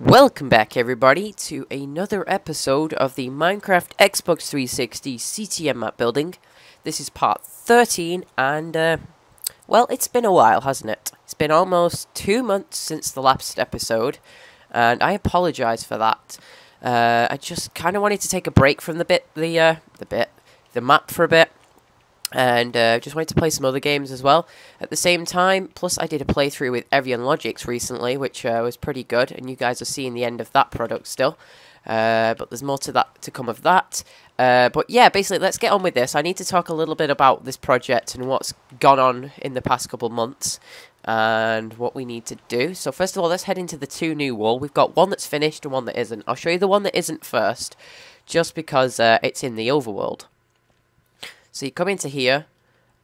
Welcome back everybody to another episode of the Minecraft Xbox 360 CTM Map building. This is part 13 and, well, it's been a while, hasn't it? It's been almost 2 months since the last episode, and I apologise for that. I just kind of wanted to take a break from the map for a bit. And just wanted to play some other games as well at the same time. Plus, I did a playthrough with Evian Logics recently, which was pretty good. And you guys are seeing the end of that product still. But there's more to come of that. But yeah, basically, let's get on with this. I need to talk a little bit about this project and what's gone on in the past couple months. And what we need to do. So first of all, let's head into the two new wall. We've got one that's finished and one that isn't. I'll show you the one that isn't first. Just because it's in the overworld. So you come into here,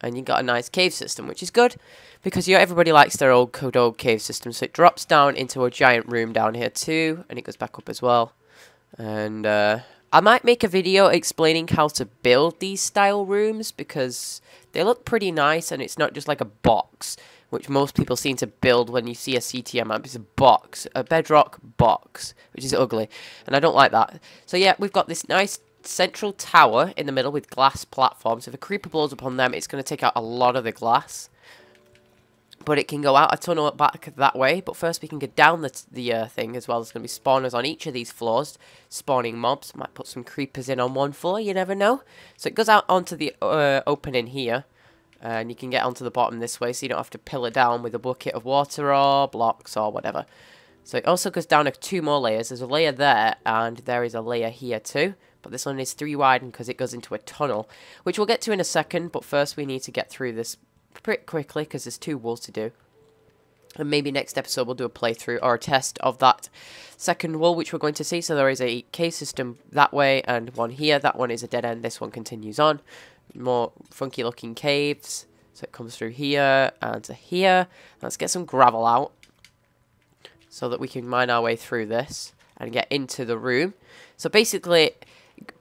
and you got a nice cave system, which is good, because everybody likes their old cave system. So it drops down into a giant room down here too, and it goes back up as well. And I might make a video explaining how to build these style rooms, because they look pretty nice, and it's not just like a box, which most people seem to build when you see a CTM map. It's a box, a bedrock box, which is ugly, and I don't like that. So yeah, we've got this nice central tower in the middle with glass platforms. If a creeper blows upon them, it's going to take out a lot of the glass, but it can go out a tunnel back that way. But first we can get down the thing as well. There's going to be spawners on each of these floors, spawning mobs. Might put some creepers in on one floor, you never know. So it goes out onto the opening here, and you can get onto the bottom this way, so you don't have to pillar down with a bucket of water or blocks or whatever. So it also goes down 2 more layers. There's a layer there, and there is a layer here too. But this one is 3 wide because it goes into a tunnel, which we'll get to in a second. But first we need to get through this pretty quickly because there's 2 walls to do. And maybe next episode we'll do a playthrough or a test of that second wall, which we're going to see. So there is a cave system that way and one here. That one is a dead end. This one continues on. More funky looking caves. So it comes through here and to here. Let's get some gravel out so that we can mine our way through this and get into the room. So basically,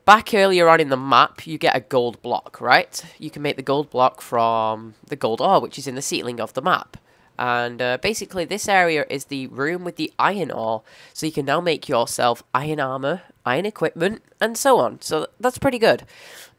back earlier on in the map, you get a gold block, right? You can make the gold block from the gold ore, which is in the ceiling of the map. And basically, this area is the room with the iron ore. So you can now make yourself iron armor, iron equipment, and so on. So that's pretty good.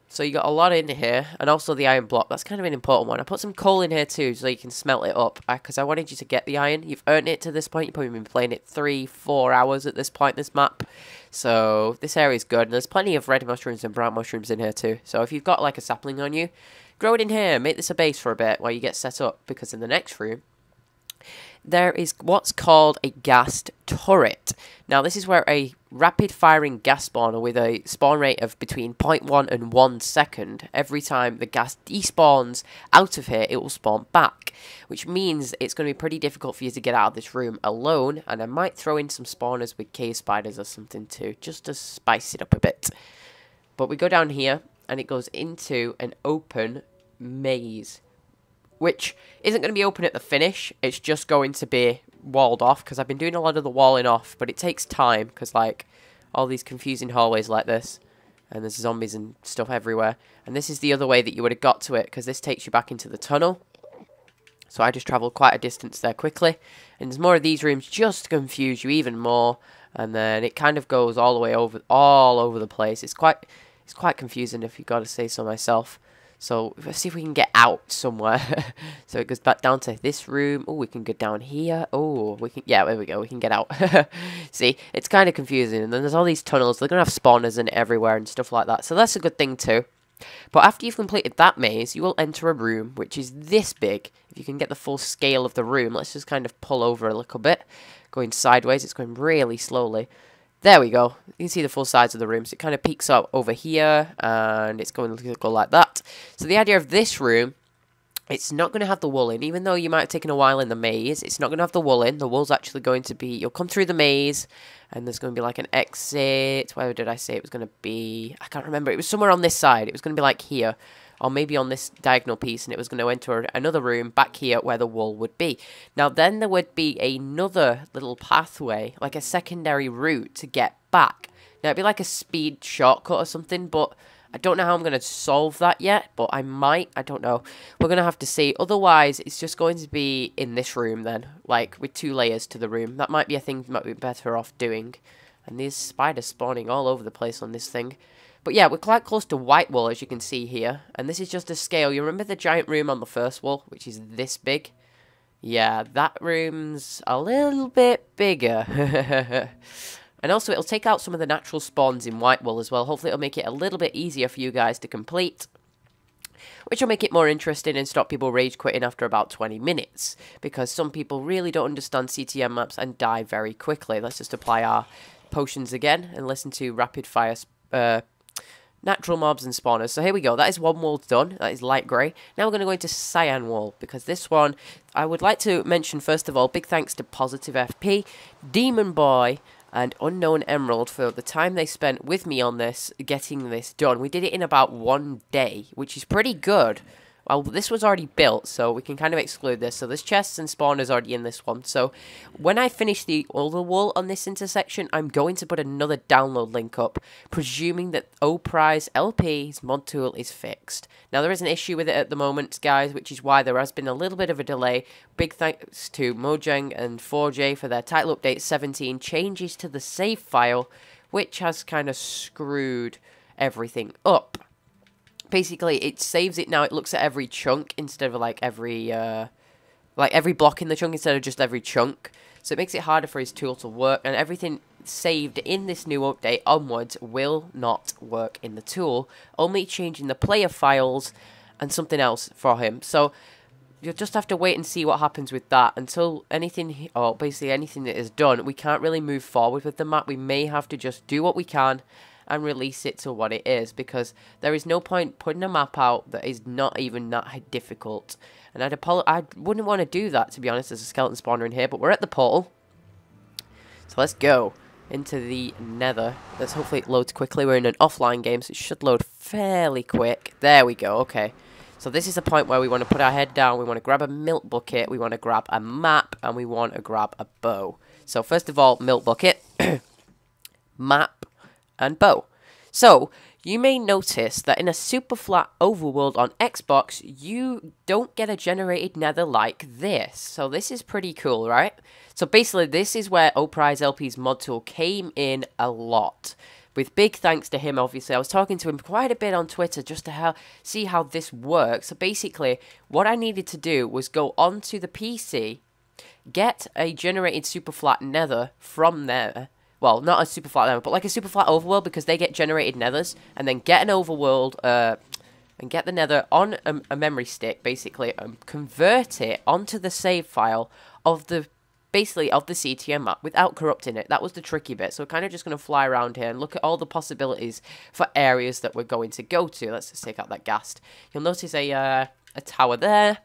So you got a lot in here, and also the iron block. That's kind of an important one. I put some coal in here too, so you can smelt it up, because I wanted you to get the iron. You've earned it to this point. You've probably been playing it 3-4 hours at this point, this map. So this area is good, and there's plenty of red mushrooms and brown mushrooms in here too. So if you've got like a sapling on you, grow it in here. Make this a base for a bit while you get set up, because in the next room, there is what's called a gas turret. Now, this is where a rapid-firing gas spawner with a spawn rate of between 0.1 and 1 second. Every time the gas despawns out of here, it will spawn back, which means it's going to be pretty difficult for you to get out of this room alone, and I might throw in some spawners with cave spiders or something too, just to spice it up a bit. But we go down here, and it goes into an open maze, which isn't going to be open at the finish. It's just going to be walled off, because I've been doing a lot of the walling off, but it takes time, because like all these confusing hallways like this, and there's zombies and stuff everywhere, and this is the other way that you would have got to it, because this takes you back into the tunnel. So I just travelled quite a distance there quickly, and there's more of these rooms just to confuse you even more, and then it kind of goes all the way all over the place. It's quite confusing, if you got to say so myself. So let's see if we can get out somewhere. So it goes back down to this room. Oh, we can go down here. Oh, we can. Yeah, there we go. We can get out. See, it's kind of confusing. And then there's all these tunnels. They're gonna have spawners in everywhere and stuff like that. So that's a good thing too. But after you've completed that maze, you will enter a room which is this big. If you can get the full scale of the room, let's just kind of pull over a little bit, going sideways. It's going really slowly. There we go. You can see the full size of the room. So it kind of peaks out over here, and it's going to go like that. So the idea of this room, it's not going to have the wool in, even though you might have taken a while in the maze. It's not going to have the wool in. The wool's actually going to be, you'll come through the maze, and there's going to be like an exit. Where did I say it was going to be? I can't remember. It was somewhere on this side. It was going to be like here, or maybe on this diagonal piece, and it was going to enter another room back here where the wall would be. Now, then there would be another little pathway, like a secondary route to get back. Now, it'd be like a speed shortcut or something, but I don't know how I'm going to solve that yet, but I might. I don't know. We're going to have to see. Otherwise, it's just going to be in this room then, like with 2 layers to the room. That might be a thing might be better off doing. And these spiders spawning all over the place on this thing. But yeah, we're quite close to White Wall, as you can see here. And this is just a scale. You remember the giant room on the first wall, which is this big? Yeah, that room's a little bit bigger. And also, it'll take out some of the natural spawns in White Wall as well. Hopefully, it'll make it a little bit easier for you guys to complete. Which will make it more interesting and stop people rage quitting after about 20 minutes. Because some people really don't understand CTM maps and die very quickly. Let's just apply our potions again and listen to rapid fire natural mobs and spawners. So here we go. That is one wall done. That is light grey. Now we're going to go into Cyan Wall. Because this one, I would like to mention first of all, big thanks to Positive FP, Demon Boy, and Unknown Emerald for the time they spent with me on this, getting this done. We did it in about 1 day, which is pretty good. Well, this was already built, so we can kind of exclude this. So there's chests and spawners already in this one. So when I finish the Overworld on this intersection, I'm going to put another download link up, presuming that Opry's LP's mod tool is fixed. Now, there is an issue with it at the moment, guys, which is why there has been a little bit of a delay. Big thanks to Mojang and 4J for their title update 17 changes to the save file, which has kind of screwed everything up. Basically, it saves it now. It looks at every chunk instead of like every block in the chunk instead of just every chunk. So it makes it harder for his tool to work, and everything saved in this new update onwards will not work in the tool, only changing the player files and something else for him. So you'll just have to wait and see what happens with that until anything, or basically anything that is done. We can't really move forward with the map. We may have to just do what we can and release it to what it is, because there is no point putting a map out that is not even that difficult. And I wouldn't want to do that, to be honest. There's a skeleton spawner in here, but we're at the portal. So let's go into the nether. Let's hopefully it loads quickly. We're in an offline game, so it should load fairly quick. There we go, okay. So this is the point where we want to put our head down, we want to grab a milk bucket, we want to grab a map, and we want to grab a bow. So first of all, milk bucket, map, and bow. So you may notice that in a super flat overworld on Xbox, you don't get a generated nether like this. So this is pretty cool, right? So basically, this is where Opry's LP's mod tool came in a lot. With big thanks to him, obviously. I was talking to him quite a bit on Twitter just to see how this works. So basically, what I needed to do was go onto the PC, get a generated super flat nether from there. Well, not a super flat nether, but like a super flat overworld, because they get generated nethers, and then get an overworld, and get the nether on a memory stick, basically, and convert it onto the save file of the, basically, of the CTM map without corrupting it. That was the tricky bit. So we're kind of just going to fly around here and look at all the possibilities for areas that we're going to go to. Let's just take out that ghast. You'll notice a tower there.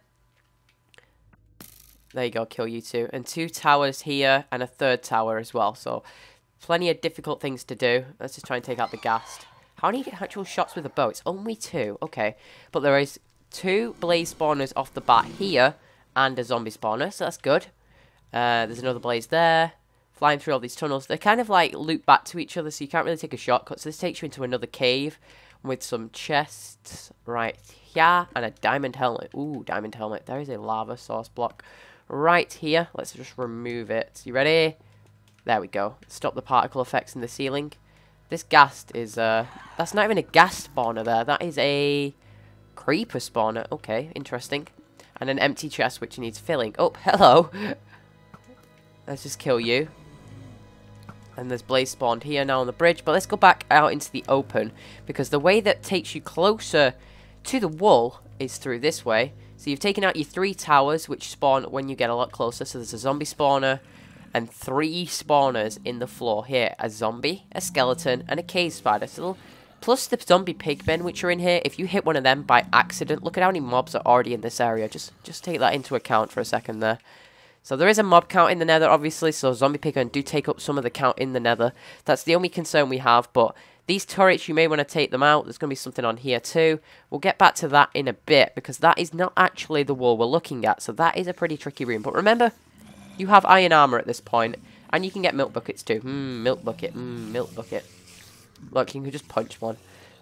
There you go, kill you two. And 2 towers here, and a 3rd tower as well. So plenty of difficult things to do. Let's just try and take out the ghast. How do you get actual shots with a bow? It's only 2. Okay. But there is 2 blaze spawners off the bat here, and a zombie spawner, so that's good. There's another blaze there. Flying through all these tunnels. They kind of like loop back to each other, so you can't really take a shortcut. So this takes you into another cave with some chests right here, and a diamond helmet. Ooh, diamond helmet. There is a lava source block right here. Let's just remove it. You ready? There we go. Stop the particle effects in the ceiling. This ghast is, that's not even a ghast spawner there. That is a creeper spawner. Okay, interesting. And an empty chest which needs filling. Oh, hello. Let's just kill you. And there's blaze spawned here now on the bridge. But let's go back out into the open, because the way that takes you closer to the wall is through this way. So you've taken out your 3 towers, which spawn when you get a lot closer. So there's a zombie spawner and 3 spawners in the floor here. A zombie, a skeleton, and a cave spider. So, plus the zombie pigmen which are in here. If you hit one of them by accident, look at how many mobs are already in this area. Just take that into account for a second there. So there is a mob count in the nether, obviously. So zombie pigmen do take up some of the count in the nether. That's the only concern we have. But these turrets, you may want to take them out. There's going to be something on here too. We'll get back to that in a bit, because that is not actually the wall we're looking at. So that is a pretty tricky room. But remember, you have iron armor at this point, and you can get milk buckets too. Milk bucket. Milk bucket. Look, you can just punch one.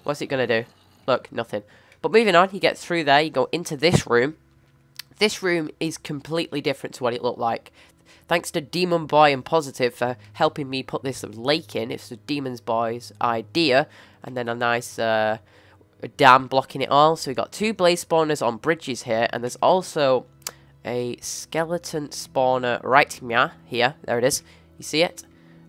What's it going to do? Look, nothing. But moving on, you get through there, you go into this room. This room is completely different to what it looked like. Thanks to Demon Boy and Positive for helping me put this lake in. It's the Demon Boy's idea. And then a nice dam blocking it all. So we've got 2 blaze spawners on bridges here. And there's also a skeleton spawner right here. There it is. You see it?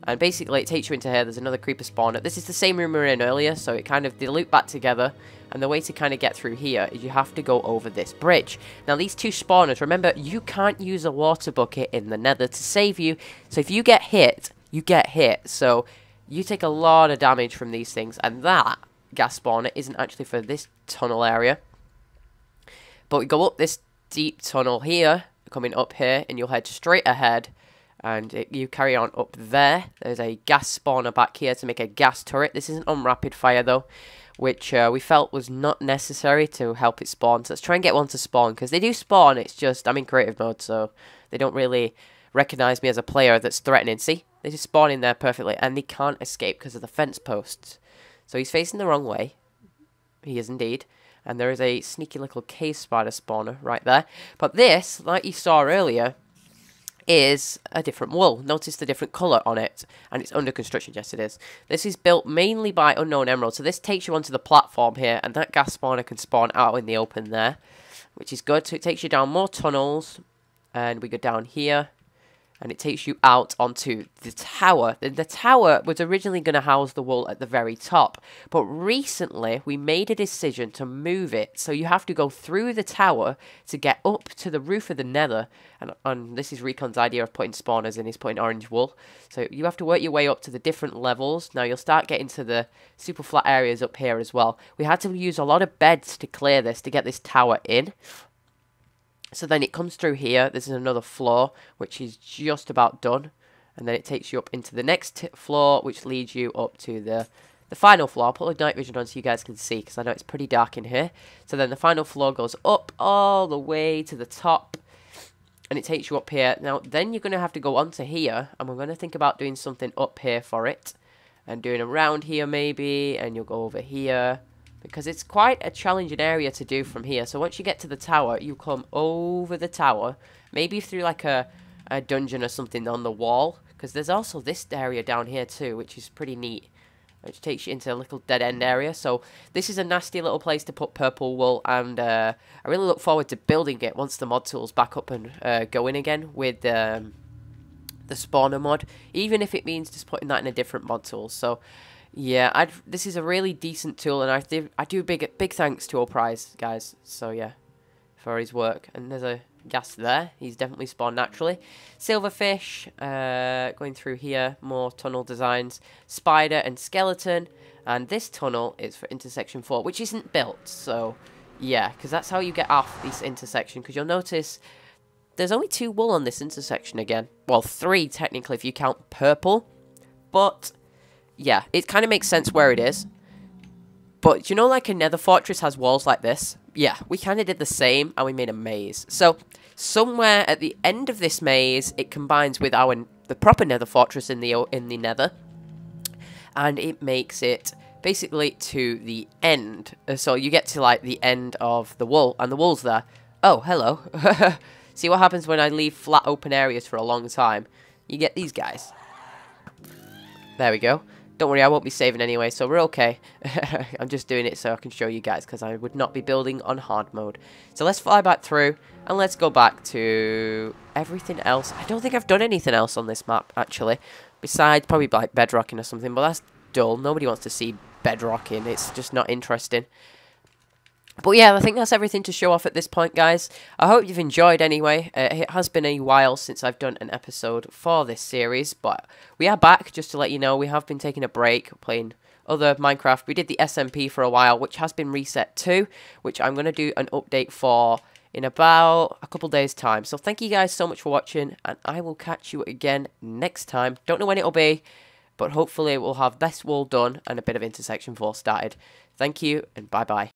And basically it takes you into here. There's another creeper spawner. This is the same room we were in earlier. So it kind of, they loop back together. And the way to kind of get through here is you have to go over this bridge. Now these 2 spawners, remember, you can't use a water bucket in the nether to save you. So if you get hit, you get hit. So you take a lot of damage from these things. And that gas spawner isn't actually for this tunnel area. But we go up this deep tunnel here, coming up here, and you'll head straight ahead. And you carry on up there. There's a gas spawner back here to make a gas turret. This isn't on rapid fire though, which we felt was not necessary to help it spawn. So let's try and get one to spawn, because they do spawn, it's just, I'm in creative mode, so they don't really recognize me as a player that's threatening. See, they just spawn in there perfectly, and they can't escape because of the fence posts. So he's facing the wrong way. He is indeed. And there is a sneaky little cave spider spawner right there. But this, like you saw earlier, is a different wool. Notice the different colour on it. And it's under construction. Yes, it is. This is built mainly by unknown emeralds. So this takes you onto the platform here. And that gas spawner can spawn out in the open there, which is good. So it takes you down more tunnels. And we go down here. And it takes you out onto the tower. The tower was originally going to house the wool at the very top. But recently, we made a decision to move it. So you have to go through the tower to get up to the roof of the nether. And this is Recon's idea of putting spawners in. He's putting orange wool. So you have to work your way up to the different levels. Now you'll start getting to the super flat areas up here as well. We had to use a lot of beds to clear this, to get this tower in. So then it comes through here. This is another floor, which is just about done. And then it takes you up into the next floor, which leads you up to the final floor. I'll put a night vision on so you guys can see, because I know it's pretty dark in here. So then the final floor goes up all the way to the top. And it takes you up here. Now, then you're going to have to go onto here. And we're going to think about doing something up here for it. And doing around here maybe. And you'll go over here. Because it's quite a challenging area to do from here. So once you get to the tower, you come over the tower. Maybe through like a dungeon or something on the wall. Because there's also this area down here too, which is pretty neat. Which takes you into a little dead end area. So this is a nasty little place to put purple wool. And I really look forward to building it once the mod tool's back up and going again with the spawner mod. Even if it means just putting that in a different mod tool. So yeah, this is a really decent tool, and I do big thanks to Prize, guys. So yeah, for his work. And there's a gas there. He's definitely spawned naturally. Silverfish, going through here, more tunnel designs. Spider and skeleton, and this tunnel is for intersection 4, which isn't built. So yeah, because that's how you get off this intersection. Because you'll notice there's only 2 wool on this intersection again. Well, 3 technically if you count purple, but yeah, it kind of makes sense where it is. But you know, like a nether fortress has walls like this? Yeah, we kind of did the same, and we made a maze. So somewhere at the end of this maze, it combines with the proper nether fortress in the nether, and it makes it basically to the end. So you get to like the end of the wool, and the wool's there. Oh, hello. See what happens when I leave flat open areas for a long time? You get these guys. There we go. Don't worry, I won't be saving anyway, so we're okay. I'm just doing it so I can show you guys, because I would not be building on hard mode. So let's fly back through, and let's go back to everything else. I don't think I've done anything else on this map, actually. Besides, probably like bedrocking or something, but that's dull. Nobody wants to see bedrocking. It's just not interesting. But yeah, I think that's everything to show off at this point, guys. I hope you've enjoyed anyway. It has been a while since I've done an episode for this series, but we are back, just to let you know. We have been taking a break, playing other Minecraft. We did the SMP for a while, which has been reset too, which I'm going to do an update for in about a couple days' time. So thank you guys so much for watching, and I will catch you again next time. Don't know when it'll be, but hopefully we'll have best wall done and a bit of intersection 4 started. Thank you, and bye-bye.